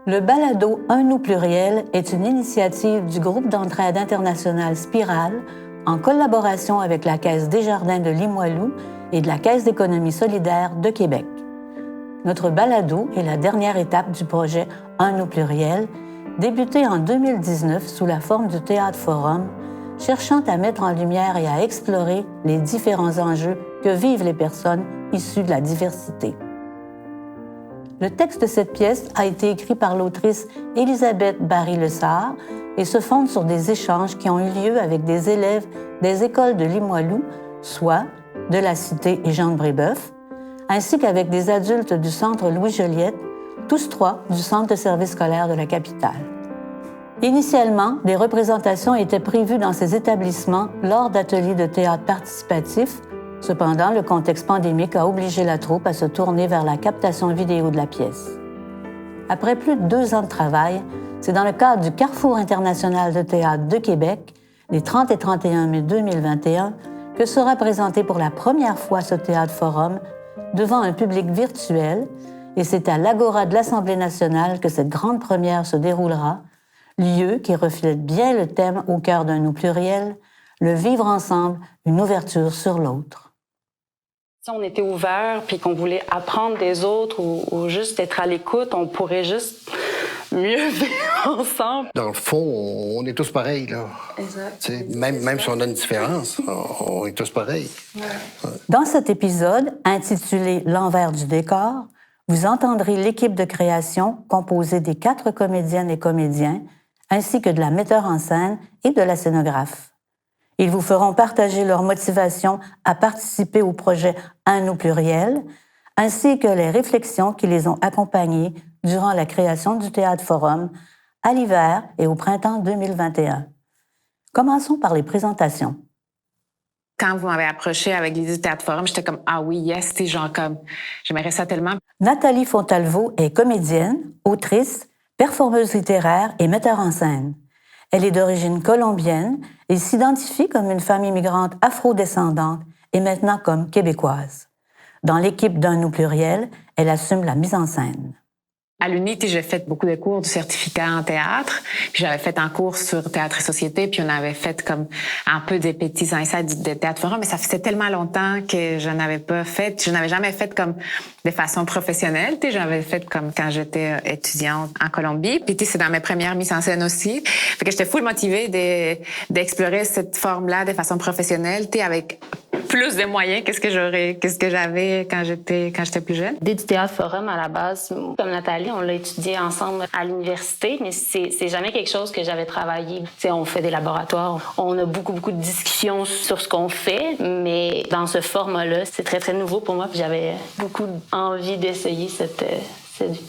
Le balado Un nous pluriel est une initiative du groupe d'entraide internationale Spirale en collaboration avec la Caisse Desjardins de Limoilou et de la Caisse d'économie solidaire de Québec. Notre balado est la dernière étape du projet Un nous pluriel, débuté en 2019 sous la forme du Théâtre Forum, cherchant à mettre en lumière et à explorer les différents enjeux que vivent les personnes issues de la diversité. Le texte de cette pièce a été écrit par l'autrice Élisabeth Barry-Lessard et se fonde sur des échanges qui ont eu lieu avec des élèves des écoles de Limoilou, soit de la Cité et Jean de Brébeuf, ainsi qu'avec des adultes du Centre Louis-Joliette, tous trois du Centre de service scolaire de la capitale. Initialement, des représentations étaient prévues dans ces établissements lors d'ateliers de théâtre participatif. Cependant, le contexte pandémique a obligé la troupe à se tourner vers la captation vidéo de la pièce. Après plus de 2 ans de travail, c'est dans le cadre du Carrefour international de théâtre de Québec, les 30 et 31 mai 2021, que sera présenté pour la première fois ce théâtre forum devant un public virtuel, et c'est à l'Agora de l'Assemblée nationale que cette grande première se déroulera, lieu qui reflète bien le thème au cœur d'un nous pluriel, le vivre ensemble, une ouverture sur l'autre. Si on était ouvert puis qu'on voulait apprendre des autres ou juste être à l'écoute, on pourrait juste mieux vivre ensemble. Dans le fond, on est tous pareils, là. Exact. Même si on a une différence, on est tous pareils. Ouais. Dans cet épisode, intitulé « L'envers du décor », vous entendrez l'équipe de création composée des 4 comédiennes et comédiens, ainsi que de la metteur en scène et de la scénographe. Ils vous feront partager leur motivation à participer au projet Un nous pluriel, ainsi que les réflexions qui les ont accompagnés durant la création du Théâtre Forum à l'hiver et au printemps 2021. Commençons par les présentations. Quand vous m'avez approché avec l'idée du Théâtre Forum, j'étais comme « Ah oui, yes », c'est genre comme « J'aimerais ça tellement ». Nathalie Fontalvo est comédienne, autrice, performeuse littéraire et metteur en scène. Elle est d'origine colombienne et s'identifie comme une femme immigrante afro-descendante et maintenant comme québécoise. Dans l'équipe d'Un nous pluriel, elle assume la mise en scène. À l'UNI, j'ai fait beaucoup de cours du certificat en théâtre. Puis j'avais fait un cours sur théâtre et société, puis on avait fait comme un peu des petits insights de théâtre forum, mais ça faisait tellement longtemps que je n'avais pas fait. Je n'avais jamais fait comme de façon professionnelle. J'avais fait comme quand j'étais étudiante en Colombie. Puis c'est dans mes premières mises en scène aussi. Fait que j'étais full motivée d'explorer cette forme-là de façon professionnelle, avec plus de moyens qu'est-ce que j'avais quand j'étais plus jeune. L'idée du Théâtre Forum, à la base, comme Nathalie, on l'a étudié ensemble à l'université, mais c'est jamais quelque chose que j'avais travaillé. T'sais, on fait des laboratoires, on a beaucoup de discussions sur ce qu'on fait, mais dans ce format-là, c'est très nouveau pour moi, puis j'avais beaucoup envie d'essayer cette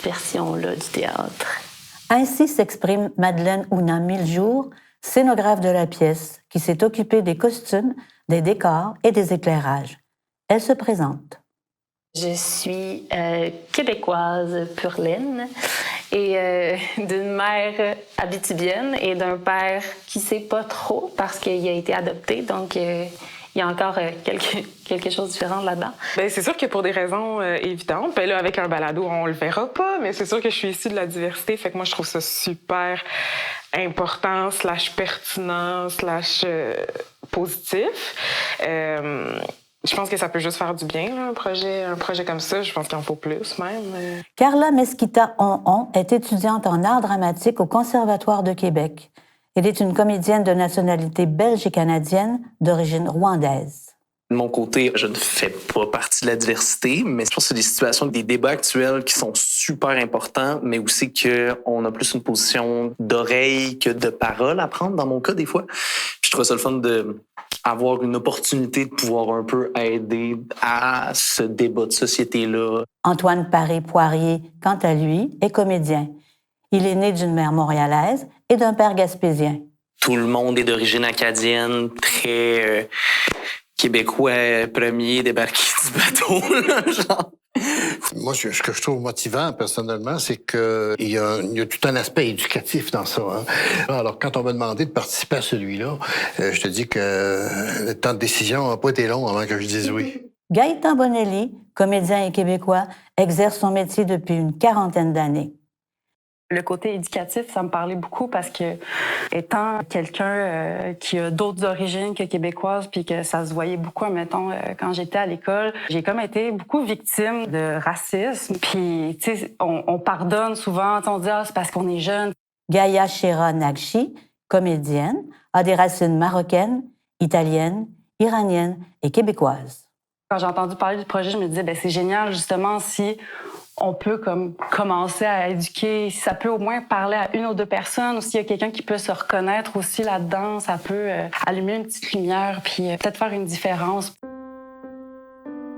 version-là du théâtre. Ainsi s'exprime Madeleine Ouna Miljour, scénographe de la pièce, qui s'est occupée des costumes, des décors et des éclairages. Elle se présente. Je suis québécoise pure laine et d'une mère abitibienne et d'un père qui sait pas trop parce qu'il a été adopté, donc il y a encore quelque chose de différent là-dedans. Bien, c'est sûr que pour des raisons évidentes, ben là, avec un balado, on le verra pas, mais c'est sûr que je suis issue de la diversité, fait que moi, je trouve ça super important, /pertinent, /positif. Je pense que ça peut juste faire du bien, là, un projet comme ça. Je pense qu'il en faut plus, même. Carla Mesquita On est étudiante en art dramatique au Conservatoire de Québec. Elle est une comédienne de nationalité belge et canadienne d'origine rwandaise. De mon côté, je ne fais pas partie de la diversité, mais je pense que c'est des situations, des débats actuels qui sont super importants, mais aussi qu'on a plus une position d'oreille que de parole à prendre, dans mon cas, des fois. Puis je trouve ça le fun d'avoir une opportunité de pouvoir un peu aider à ce débat de société-là. Antoine Paré-Poirier, quant à lui, est comédien. Il est né d'une mère montréalaise et d'un père gaspésien. Tout le monde est d'origine acadienne, très québécois, premier débarqué du bateau, là, genre. Moi, ce que je trouve motivant, personnellement, c'est qu'il y a tout un aspect éducatif dans ça. Hein. Alors, quand on m'a demandé de participer à celui-là, je te dis que le temps de décision n'a pas été long avant que je dise oui. Gaëtan Bonelli, comédien et québécois, exerce son métier depuis une 40aine d'années. Le côté éducatif, ça me parlait beaucoup parce que, étant quelqu'un qui a d'autres origines que québécoises, puis que ça se voyait beaucoup, admettons, quand j'étais à l'école, j'ai comme été beaucoup victime de racisme. Puis, tu sais, on pardonne souvent, on dit « Ah, c'est parce qu'on est jeune ». Gaïa Shera Nagchi, comédienne, a des racines marocaines, italiennes, iraniennes et québécoises. Quand j'ai entendu parler du projet, je me disais, c'est génial, justement, si on peut comme commencer à éduquer, si ça peut au moins parler à une ou deux personnes, ou s'il y a quelqu'un qui peut se reconnaître aussi là-dedans, ça peut allumer une petite lumière, puis peut-être faire une différence.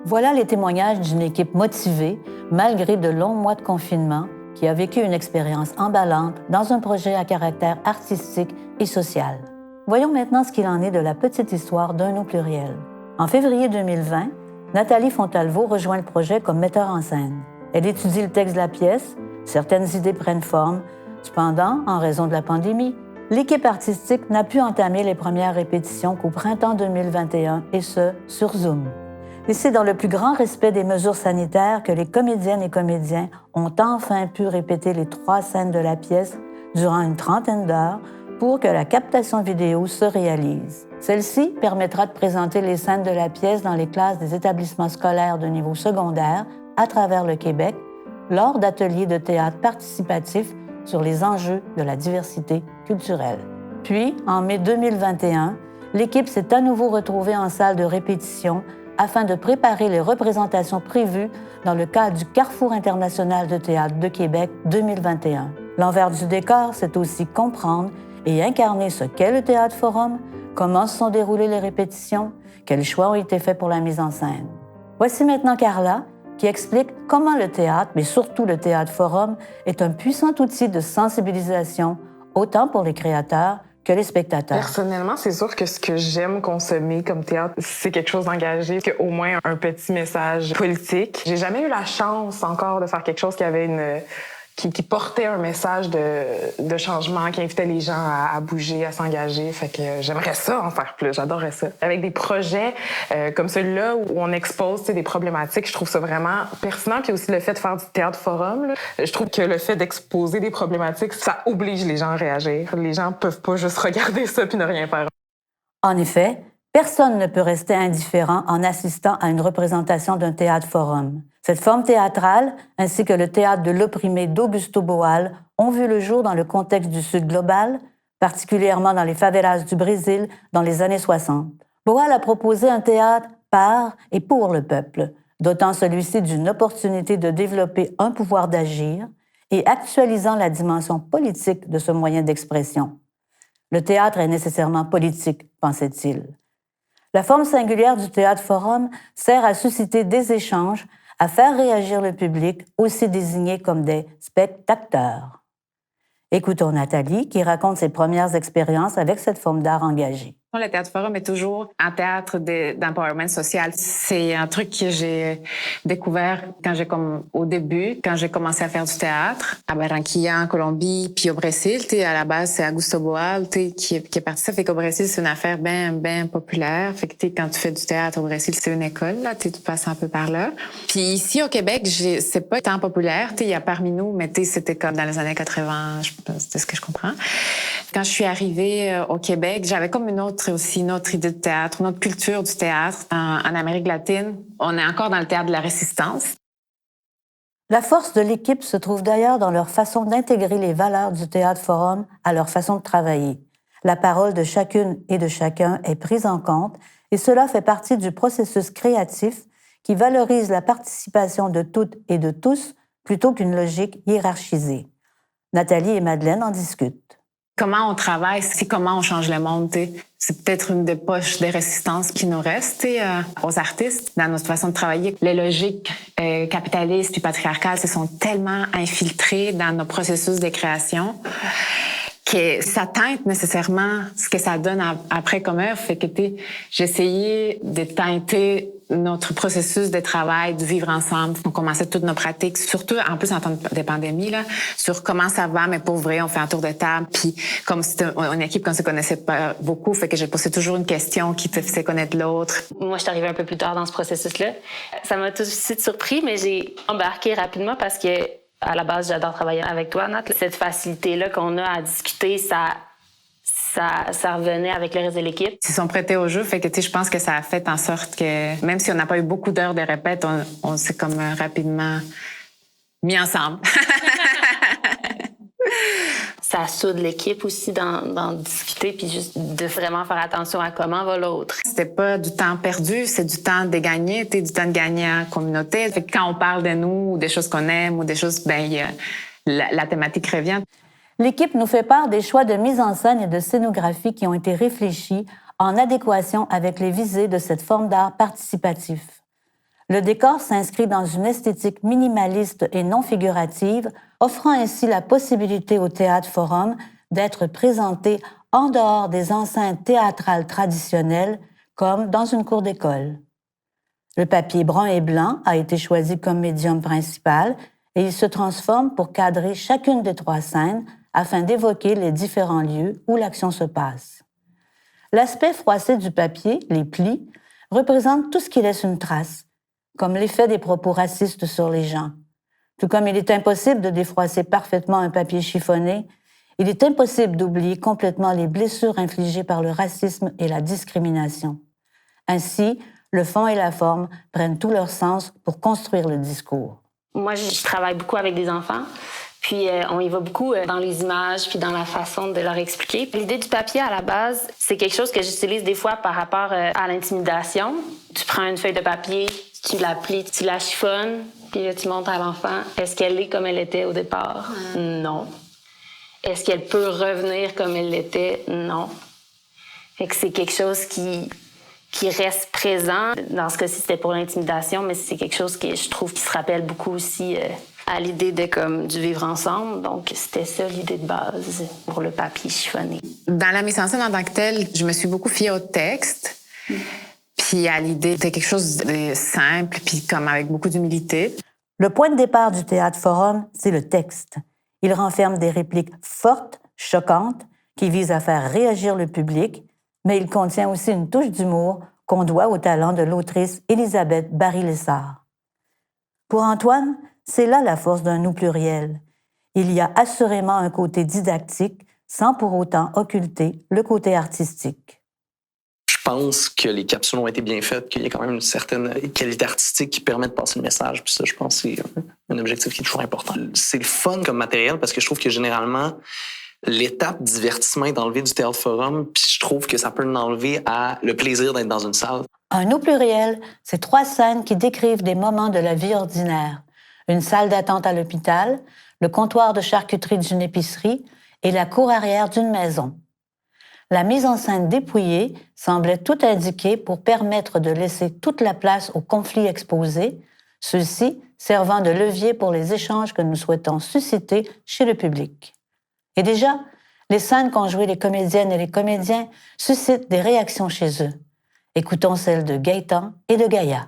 Voilà les témoignages d'une équipe motivée, malgré de longs mois de confinement, qui a vécu une expérience emballante dans un projet à caractère artistique et social. Voyons maintenant ce qu'il en est de la petite histoire d'un au pluriel. En février 2020, Nathalie Fontalvo rejoint le projet comme metteur en scène. Elle étudie le texte de la pièce, certaines idées prennent forme. Cependant, en raison de la pandémie, l'équipe artistique n'a pu entamer les premières répétitions qu'au printemps 2021, et ce, sur Zoom. Et c'est dans le plus grand respect des mesures sanitaires que les comédiennes et comédiens ont enfin pu répéter les 3 scènes de la pièce durant une 30aine d'heures pour que la captation vidéo se réalise. Celle-ci permettra de présenter les scènes de la pièce dans les classes des établissements scolaires de niveau secondaire à travers le Québec lors d'ateliers de théâtre participatifs sur les enjeux de la diversité culturelle. Puis, en mai 2021, l'équipe s'est à nouveau retrouvée en salle de répétition afin de préparer les représentations prévues dans le cadre du Carrefour international de théâtre de Québec 2021. L'envers du décor, c'est aussi comprendre et incarner ce qu'est le Théâtre Forum, comment se sont déroulées les répétitions, quels choix ont été faits pour la mise en scène. Voici maintenant Carla qui explique comment le théâtre, mais surtout le Théâtre Forum, est un puissant outil de sensibilisation, autant pour les créateurs que les spectateurs. Personnellement, c'est sûr que ce que j'aime consommer comme théâtre, c'est quelque chose d'engagé, au moins un petit message politique. J'ai jamais eu la chance encore de faire quelque chose qui avait qui portait un message de changement, qui invitait les gens à bouger, à s'engager. Fait que j'aimerais ça en faire plus, j'adorerais ça. Avec des projets comme celui-là où on expose des problématiques, je trouve ça vraiment pertinent. Puis aussi le fait de faire du théâtre forum, là, je trouve que le fait d'exposer des problématiques, ça oblige les gens à réagir. Les gens peuvent pas juste regarder ça puis ne rien faire. En effet, personne ne peut rester indifférent en assistant à une représentation d'un théâtre forum. Cette forme théâtrale, ainsi que le théâtre de l'opprimé d'Augusto Boal, ont vu le jour dans le contexte du Sud global, particulièrement dans les favelas du Brésil dans les années 60. Boal a proposé un théâtre par et pour le peuple, dotant celui-ci d'une opportunité de développer un pouvoir d'agir et actualisant la dimension politique de ce moyen d'expression. Le théâtre est nécessairement politique, pensait-il. La forme singulière du théâtre forum sert à susciter des échanges, à faire réagir le public, aussi désigné comme des spectateurs. Écoutons Nathalie qui raconte ses premières expériences avec cette forme d'art engagée. Le Théâtre Forum est toujours un théâtre d'empowerment social. C'est un truc que j'ai découvert au début, quand j'ai commencé à faire du théâtre, à Barranquilla, en Colombie, puis au Brésil. À la base, c'est Augusto Boal qui est parti. Ça fait qu'au Brésil, c'est une affaire bien populaire. Fait que quand tu fais du théâtre au Brésil, c'est une école, là. Tu passes un peu par là. Puis ici, au Québec, c'est pas tant populaire. Il y a parmi nous, mais c'était comme dans les années 80, c'est ce que je comprends. Quand je suis arrivée au Québec, j'avais comme une autre idée de théâtre, une autre culture du théâtre. En Amérique latine, on est encore dans le théâtre de la résistance. La force de l'équipe se trouve d'ailleurs dans leur façon d'intégrer les valeurs du théâtre forum à leur façon de travailler. La parole de chacune et de chacun est prise en compte et cela fait partie du processus créatif qui valorise la participation de toutes et de tous plutôt qu'une logique hiérarchisée. Nathalie et Madeleine en discutent. Comment on travaille, c'est comment on change le monde. C'est peut-être une des poches de résistance qui nous reste aux artistes dans notre façon de travailler. Les logiques capitalistes et patriarcales se sont tellement infiltrées dans nos processus de création que ça teinte nécessairement ce que ça donne après comme œuvre. Fait que j'ai essayé de teinter notre processus de travail, de vivre ensemble. On commençait toutes nos pratiques, surtout en plus en temps de pandémie, là, sur comment ça va, mais pour vrai, on fait un tour de table. Puis comme c'était une équipe qu'on se connaissait pas beaucoup, fait que j'ai posé toujours une question qui te faisait connaître l'autre. Moi, je suis arrivée un peu plus tard dans ce processus-là. Ça m'a tout de suite surpris, mais j'ai embarqué rapidement parce que À la base, j'adore travailler avec toi, Nat. Cette facilité-là qu'on a à discuter, ça revenait avec le reste de l'équipe. Ils sont prêtés au jeu, fait que je pense que ça a fait en sorte que même si on n'a pas eu beaucoup d'heures de répète, on s'est comme rapidement mis ensemble. Ça soude l'équipe aussi d'en discuter puis juste de vraiment faire attention à comment va l'autre. C'était pas du temps perdu, c'est du temps de gagner, du temps de gagner en communauté. Fait que quand on parle de nous, ou des choses qu'on aime, ou des choses, la thématique revient. L'équipe nous fait part des choix de mise en scène et de scénographie qui ont été réfléchis en adéquation avec les visées de cette forme d'art participatif. Le décor s'inscrit dans une esthétique minimaliste et non figurative, offrant ainsi la possibilité au Théâtre Forum d'être présenté en dehors des enceintes théâtrales traditionnelles, comme dans une cour d'école. Le papier brun et blanc a été choisi comme médium principal et il se transforme pour cadrer chacune des 3 scènes afin d'évoquer les différents lieux où l'action se passe. L'aspect froissé du papier, les plis, représente tout ce qui laisse une trace, comme l'effet des propos racistes sur les gens. Tout comme il est impossible de défroisser parfaitement un papier chiffonné, il est impossible d'oublier complètement les blessures infligées par le racisme et la discrimination. Ainsi, le fond et la forme prennent tout leur sens pour construire le discours. Moi, je travaille beaucoup avec des enfants. Puis on y va beaucoup dans les images puis dans la façon de leur expliquer. L'idée du papier, à la base, c'est quelque chose que j'utilise des fois par rapport à l'intimidation. Tu prends une feuille de papier, tu la plies, tu la chiffonnes, puis là, tu montres à l'enfant. Est-ce qu'elle est comme elle était au départ? Non. Est-ce qu'elle peut revenir comme elle l'était? Non. Fait que c'est quelque chose qui reste présent. Dans ce cas-ci, c'était pour l'intimidation, mais c'est quelque chose que je trouve qui se rappelle beaucoup aussi à l'idée de du vivre ensemble. Donc, c'était ça l'idée de base pour le papier chiffonné. Dans la mise en scène en tant que telle, je me suis beaucoup fiée au texte, puis à l'idée de quelque chose de simple, puis comme avec beaucoup d'humilité. Le point de départ du Théâtre Forum, c'est le texte. Il renferme des répliques fortes, choquantes, qui visent à faire réagir le public, mais il contient aussi une touche d'humour qu'on doit au talent de l'autrice Elisabeth Barry-Lessard. Pour Antoine, c'est là la force d'un nous pluriel. Il y a assurément un côté didactique, sans pour autant occulter le côté artistique. Je pense que les capsules ont été bien faites, qu'il y a quand même une certaine qualité artistique qui permet de passer le message. Puis ça, je pense que c'est un objectif qui est toujours important. C'est le fun comme matériel parce que je trouve que généralement, l'étape divertissement est enlevée du Théâtre Forum, puis je trouve que ça peut l'enlever à le plaisir d'être dans une salle. Un nous pluriel, c'est 3 scènes qui décrivent des moments de la vie ordinaire. Une salle d'attente à l'hôpital, le comptoir de charcuterie d'une épicerie et la cour arrière d'une maison. La mise en scène dépouillée semblait tout indiquer pour permettre de laisser toute la place aux conflits exposés, ceux-ci servant de levier pour les échanges que nous souhaitons susciter chez le public. Et déjà, les scènes qu'ont jouées les comédiennes et les comédiens suscitent des réactions chez eux. Écoutons celles de Gaëtan et de Gaïa.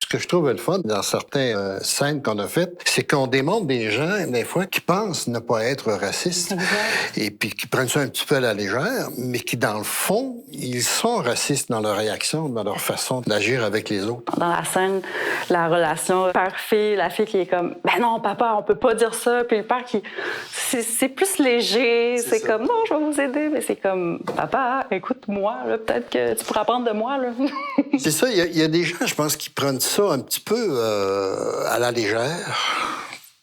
Ce que je trouve le fun dans certaines scènes qu'on a faites, c'est qu'on démontre des gens, des fois, qui pensent ne pas être racistes. Exact. Et puis qui prennent ça un petit peu à la légère, mais qui, dans le fond, ils sont racistes dans leur réaction, dans leur façon d'agir avec les autres. Dans la scène, la relation père-fille, la fille qui est comme « Ben non, papa, on peut pas dire ça », puis le père qui... C'est plus léger, c'est comme « Non, je vais vous aider », mais c'est comme « Papa, écoute-moi, là, peut-être que tu pourras apprendre de moi, là. » C'est ça, il y a des gens, je pense, qui prennent ça un petit peu à la légère.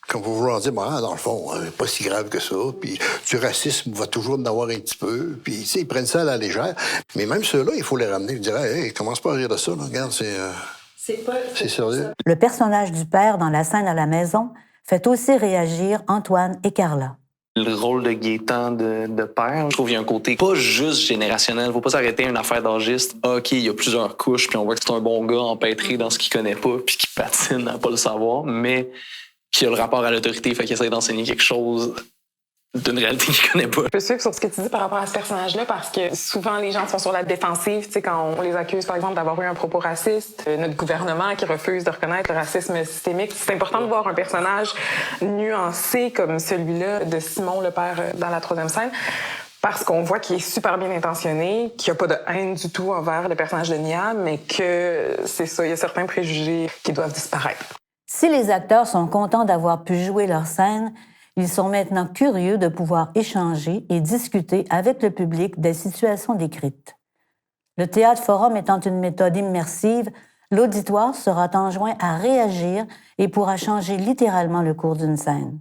Comme vous vouloir dire, dans le fond, pas si grave que ça. Puis du racisme va toujours en avoir un petit peu. Puis, tu sais, ils prennent ça à la légère. Mais même ceux-là, il faut les ramener. Ils diraient, hey, commence pas à rire de ça. Là. Regarde, c'est sérieux. Le personnage du père dans la scène à la maison fait aussi réagir Antoine et Carla. Le rôle de Gaëtan de père, je trouve qu'il y a un côté pas juste générationnel. Faut pas s'arrêter à une affaire d'âgiste. OK, il y a plusieurs couches, puis on voit que c'est un bon gars empêtré dans ce qu'il connaît pas, puis qui patine à pas le savoir, mais qui a le rapport à l'autorité, fait qu'il essaie d'enseigner quelque chose d'une réalité qu'il connaît pas. Je peux suivre sur ce que tu dis par rapport à ce personnage-là parce que souvent les gens sont sur la défensive, tu sais, quand on les accuse par exemple d'avoir eu un propos raciste, notre gouvernement qui refuse de reconnaître le racisme systémique. C'est important de voir un personnage nuancé comme celui-là de Simon le père dans la 3e scène. Parce qu'on voit qu'il est super bien intentionné, qu'il n'y a pas de haine du tout envers le personnage de Nia, mais que c'est ça, il y a certains préjugés qui doivent disparaître. Si les acteurs sont contents d'avoir pu jouer leur scène, ils sont maintenant curieux de pouvoir échanger et discuter avec le public des situations décrites. Le théâtre forum étant une méthode immersive, l'auditoire sera enjoint à réagir et pourra changer littéralement le cours d'une scène.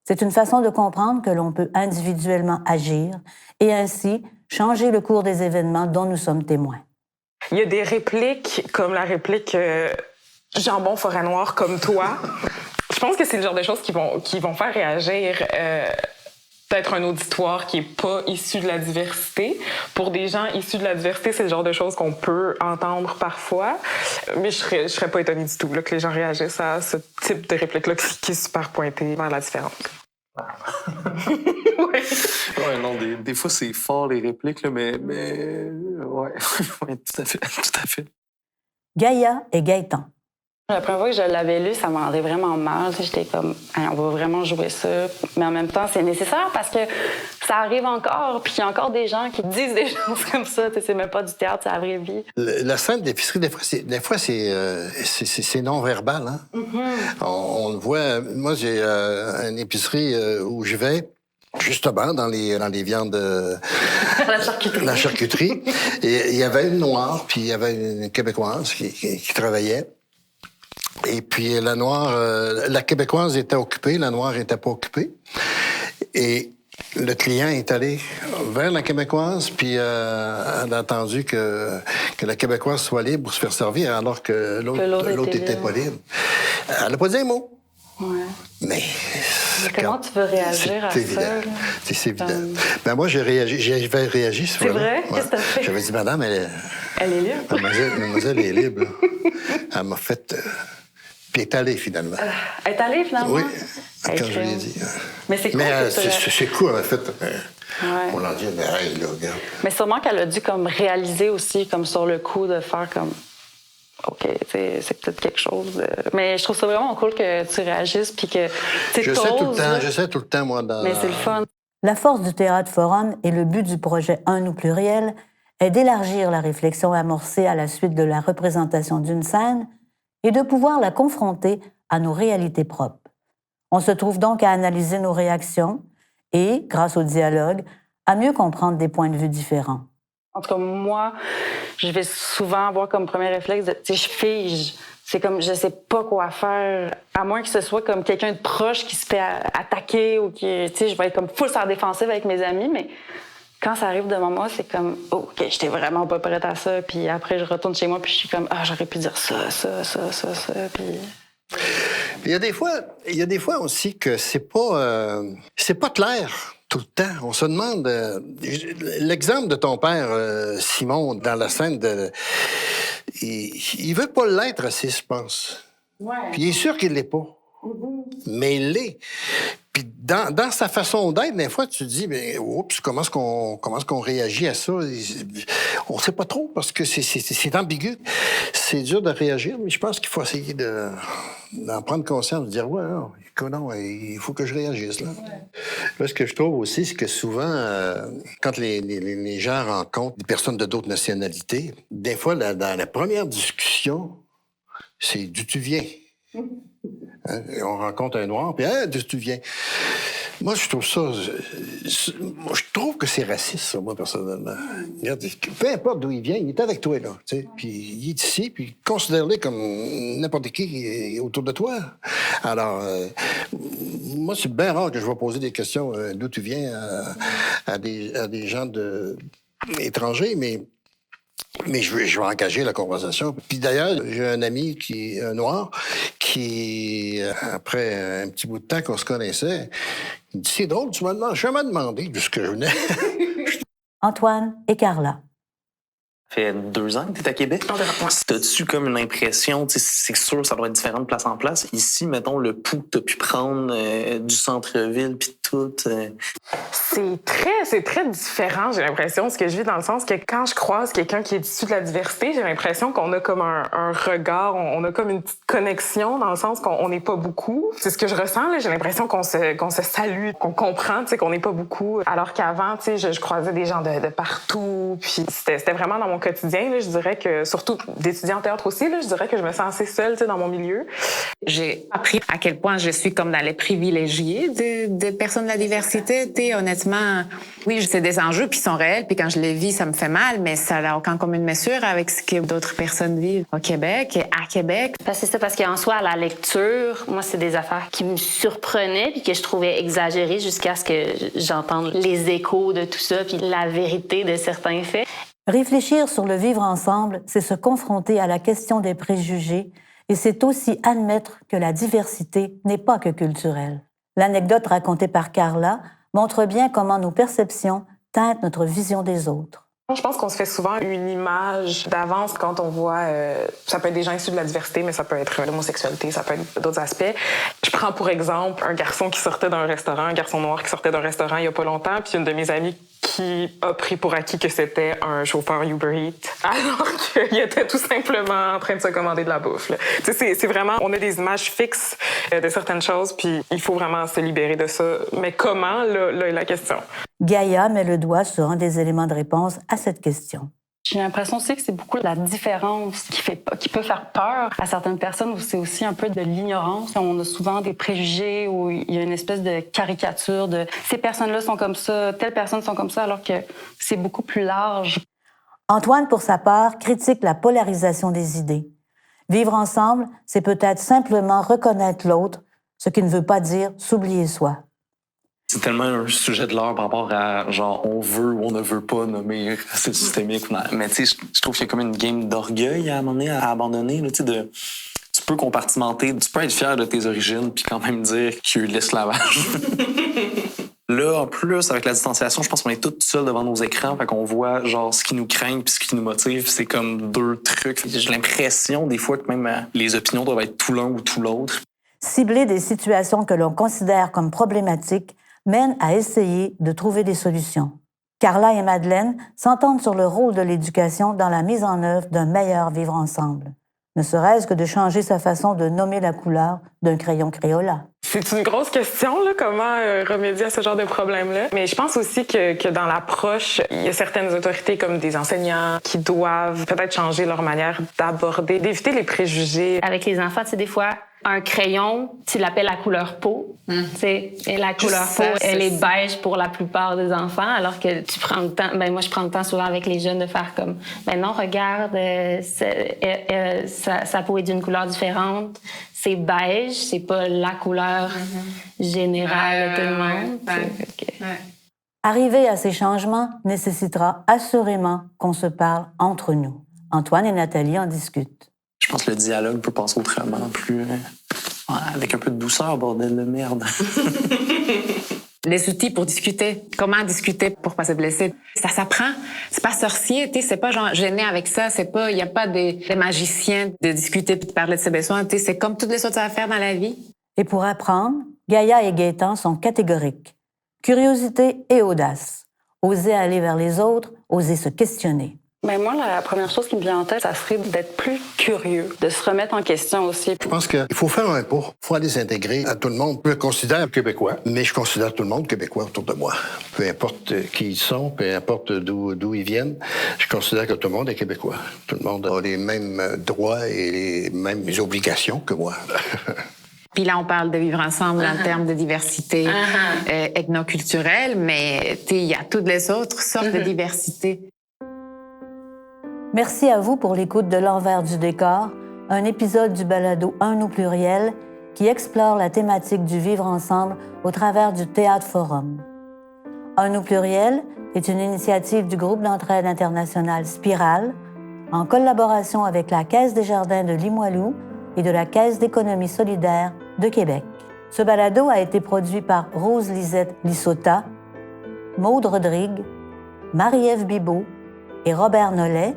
C'est une façon de comprendre que l'on peut individuellement agir et ainsi changer le cours des événements dont nous sommes témoins. Il y a des répliques comme la réplique Jambon forêt noire comme toi. Je pense que c'est le genre de choses qui vont faire réagir peut-être un auditoire qui est pas issu de la diversité. Pour des gens issus de la diversité, c'est le genre de choses qu'on peut entendre parfois. Mais je serais pas étonnée du tout là, que les gens réagissent à ce type de réplique-là qui est super pointé vers la différence. Ouais. Ouais, non, des fois, c'est fort, les répliques, là, mais ouais. Ouais, tout à fait. Gaïa et Gaëtan. La première fois que je l'avais lu, ça me rendait vraiment mal. J'étais comme, hey, on va vraiment jouer ça. Mais en même temps, c'est nécessaire parce que ça arrive encore. Puis il y a encore des gens qui disent des choses comme ça. C'est même pas du théâtre, c'est la vraie vie. La scène d'épicerie, des fois c'est non-verbal. Hein? Mm-hmm. On le voit. Moi, j'ai une épicerie où je vais. Justement, dans les viandes... la charcuterie. Et il y avait une Noire, puis il y avait une Québécoise qui travaillait. Et puis la Noire... la Québécoise était occupée, la Noire n'était pas occupée. Et le client est allé vers la Québécoise, puis elle a attendu que la Québécoise soit libre pour se faire servir, alors que l'autre était pas libre. Elle n'a pas dit un mot. Ouais. Mais comment tu veux réagir à évident. ça? C'est évident. Ben moi, j'avais réagi. C'est vrai? Ouais. Qu'est-ce que t'as fait? J'avais dit, madame, elle est libre. Mademoiselle est libre. Elle m'a fait... Puis elle est allée, finalement. Elle est allée, finalement? Oui, quand je lui ai dit. Mais c'est cool. Mais c'est cool, en fait. Ouais. On l'a dit, mais hey, là, regarde. Mais sûrement qu'elle a dû comme réaliser aussi, comme sur le coup, de faire comme... OK, c'est peut-être quelque chose. Mais je trouve ça vraiment cool que tu réagisses puis que tu je sais tout le temps, moi. Mais c'est le fun. La force du théâtre forum et le but du projet Un ou pluriel est d'élargir la réflexion amorcée à la suite de la représentation d'une scène et de pouvoir la confronter à nos réalités propres. On se trouve donc à analyser nos réactions et, grâce au dialogue, à mieux comprendre des points de vue différents. En tout cas, moi, je vais souvent avoir comme premier réflexe de, je fige. C'est comme, je sais pas quoi faire, à moins que ce soit comme quelqu'un de proche qui se fait attaquer ou qui, je vais être comme full sur la défensive avec mes amis, mais quand ça arrive devant moi, c'est comme, oh, OK, j'étais vraiment pas prête à ça, puis après, je retourne chez moi, puis je suis comme, j'aurais pu dire ça, puis... Il y a des fois aussi que c'est pas clair. Tout le temps. On se demande... l'exemple de ton père, Simon, dans la scène il veut pas l'être assez, je pense. Ouais. Puis il est sûr qu'il l'est pas. Mm-hmm. Mais il l'est. Puis dans sa façon d'être, des fois, tu te dis, mais oups, comment est-ce qu'on réagit à ça? On sait pas trop, parce que c'est ambigu. C'est dur de réagir, mais je pense qu'il faut essayer d'en prendre conscience, de dire, ouais, non, il faut que je réagisse, là. Ouais. Là, ce que je trouve aussi, c'est que souvent, quand les gens rencontrent des personnes de d'autres nationalités, des fois, dans la première discussion, c'est d'où tu viens. Hein? On rencontre un Noir, puis d'où tu viens. Moi, je trouve que c'est raciste, ça, moi, personnellement. Regarde, peu importe d'où il vient, il est avec toi, là. Puis il est ici, puis considère-le comme n'importe qui autour de toi. Alors, moi, c'est bien rare que je vais poser des questions d'où tu viens à des gens étrangers, mais je vais engager la conversation. Puis d'ailleurs, j'ai un ami qui est un Noir qui, après un petit bout de temps qu'on se connaissait, il dit, c'est drôle, tu m'as demandé d'où je venais. Antoine et Carla. Ça fait 2 ans que tu es à Québec. T'as-tu comme une impression, c'est sûr, ça doit être différent de place en place. Ici, mettons, le pouls que tu as pu prendre du centre-ville puis tout. C'est très différent, j'ai l'impression, ce que je vis, dans le sens que quand je croise quelqu'un qui est issu de la diversité, j'ai l'impression qu'on a comme un regard, on a comme une petite connexion, dans le sens qu'on n'est pas beaucoup. C'est ce que je ressens, là. J'ai l'impression qu'on se salue, qu'on comprend, qu'on n'est pas beaucoup. Alors qu'avant, je croisais des gens de partout, puis c'était vraiment dans mon quotidien, là, je dirais que, surtout d'étudiants en théâtre aussi, là, je dirais que je me sens assez seule, tu sais, dans mon milieu. J'ai appris à quel point je suis comme dans les privilégiés des personnes de la diversité. T'sais, honnêtement, oui, c'est des enjeux qui sont réels, puis quand je les vis, ça me fait mal, mais ça n'a aucun commune mesure avec ce que d'autres personnes vivent au Québec et à Québec. C'est ça, parce qu'en soi, à la lecture, moi, c'est des affaires qui me surprenaient puis que je trouvais exagérées jusqu'à ce que j'entende les échos de tout ça puis la vérité de certains faits. Réfléchir sur le vivre ensemble, c'est se confronter à la question des préjugés et c'est aussi admettre que la diversité n'est pas que culturelle. L'anecdote racontée par Carla montre bien comment nos perceptions teintent notre vision des autres. Je pense qu'on se fait souvent une image d'avance quand on voit, ça peut être des gens issus de la diversité, mais ça peut être l'homosexualité, ça peut être d'autres aspects. Je prends pour exemple un garçon qui sortait d'un restaurant, un garçon noir qui sortait d'un restaurant il y a pas longtemps, puis une de mes amies qui a pris pour acquis que c'était un chauffeur Uber Eats, alors qu'il était tout simplement en train de se commander de la bouffe. Là. Tu sais, c'est vraiment, on a des images fixes de certaines choses, puis il faut vraiment se libérer de ça. Mais comment, là est la question. Gaïa met le doigt sur un des éléments de réponse à cette question. J'ai l'impression aussi que c'est beaucoup la différence qui peut faire peur à certaines personnes, ou c'est aussi un peu de l'ignorance. On a souvent des préjugés où il y a une espèce de caricature de ces personnes-là sont comme ça, telles personnes sont comme ça, alors que c'est beaucoup plus large. Antoine, pour sa part, critique la polarisation des idées. Vivre ensemble, c'est peut-être simplement reconnaître l'autre, ce qui ne veut pas dire s'oublier soi. C'est tellement un sujet de l'heure par rapport à, genre, on veut ou on ne veut pas nommer racisme systémique. Mais tu sais, je trouve qu'il y a comme une game d'orgueil à un moment donné à abandonner. Là, tu peux compartimenter, tu peux être fier de tes origines puis quand même dire qu'il y a eu de l'esclavage. Là, en plus, avec la distanciation, je pense qu'on est tous seuls devant nos écrans, fait qu'on voit genre ce qui nous craint puis ce qui nous motive. C'est comme deux trucs. J'ai l'impression des fois que même les opinions doivent être tout l'un ou tout l'autre. Cibler des situations que l'on considère comme problématiques mène à essayer de trouver des solutions. Carla et Madeleine s'entendent sur le rôle de l'éducation dans la mise en œuvre d'un meilleur vivre ensemble. Ne serait-ce que de changer sa façon de nommer la couleur d'un crayon Crayola. C'est une grosse question, là, comment remédier à ce genre de problème-là. Mais je pense aussi que dans l'approche, il y a certaines autorités comme des enseignants qui doivent peut-être changer leur manière d'aborder, d'éviter les préjugés. Avec les enfants, tu sais, des fois, un crayon, tu l'appelles la couleur peau. Tu sais, et la couleur peau, elle est beige pour la plupart des enfants, alors que tu prends le temps. Ben moi, je prends le temps souvent avec les jeunes de faire comme, ben non, regarde, sa peau est d'une couleur différente. C'est beige, c'est pas la couleur générale de tout le monde. Arriver à ces changements nécessitera assurément qu'on se parle entre nous. Antoine et Nathalie en discutent. Je pense que le dialogue peut passer autrement, plus avec un peu de douceur, bordel de merde. Les outils pour discuter. Comment discuter pour pas se blesser? Ça s'apprend. C'est pas sorcier, tu sais, c'est pas genre gêné avec ça, c'est pas, il y a pas des magiciens de discuter puis de parler de ses besoins, tu sais, c'est comme toutes les autres affaires dans la vie. Et pour apprendre, Gaïa et Gaétan sont catégoriques. Curiosité et audace. Oser aller vers les autres, oser se questionner. Mais moi, la première chose qui me vient en tête, ça serait d'être plus curieux, de se remettre en question aussi. Je pense qu'il faut faire un pas. Il faut aller s'intégrer à tout le monde. Je me considère québécois, mais je considère tout le monde québécois autour de moi. Peu importe qui ils sont, peu importe d'où ils viennent, je considère que tout le monde est québécois. Tout le monde a les mêmes droits et les mêmes obligations que moi. Puis là, on parle de vivre ensemble en termes de diversité ethnoculturelle, mais il y a toutes les autres sortes de diversité. Merci à vous pour l'écoute de L'Envers du décor, un épisode du balado Un ou pluriel qui explore la thématique du vivre ensemble au travers du Théâtre Forum. Un ou pluriel est une initiative du groupe d'entraide internationale Spirale, en collaboration avec la Caisse des Jardins de Limoilou et de la Caisse d'économie solidaire de Québec. Ce balado a été produit par Rose-Lisette Lissota, Maude Rodrigue, Marie-Ève Bibeau et Robert Nollet,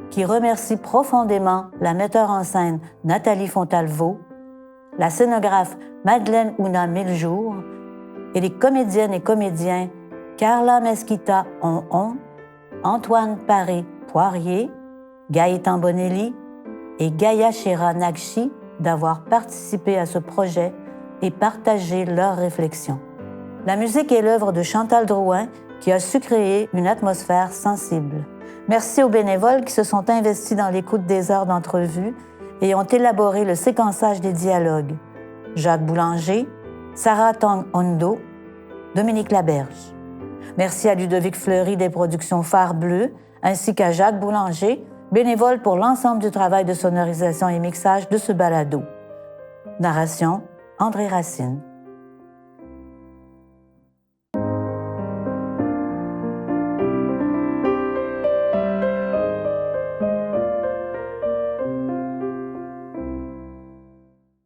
qui remercie profondément la metteur en scène Nathalie Fontalvo, la scénographe Madeleine Ouna Miljour et les comédiennes et comédiens Carla Mesquita On, Antoine Paré-Poirier, Gaëtan Bonelli et Gaïa Shera Nagchi d'avoir participé à ce projet et partagé leurs réflexions. La musique est l'œuvre de Chantal Drouin qui a su créer une atmosphère sensible. Merci aux bénévoles qui se sont investis dans l'écoute des heures d'entrevue et ont élaboré le séquençage des dialogues. Jacques Boulanger, Sarah Tong-Hondo, Dominique Laberge. Merci à Ludovic Fleury des productions Phare Bleu, ainsi qu'à Jacques Boulanger, bénévole pour l'ensemble du travail de sonorisation et mixage de ce balado. Narration, André Racine.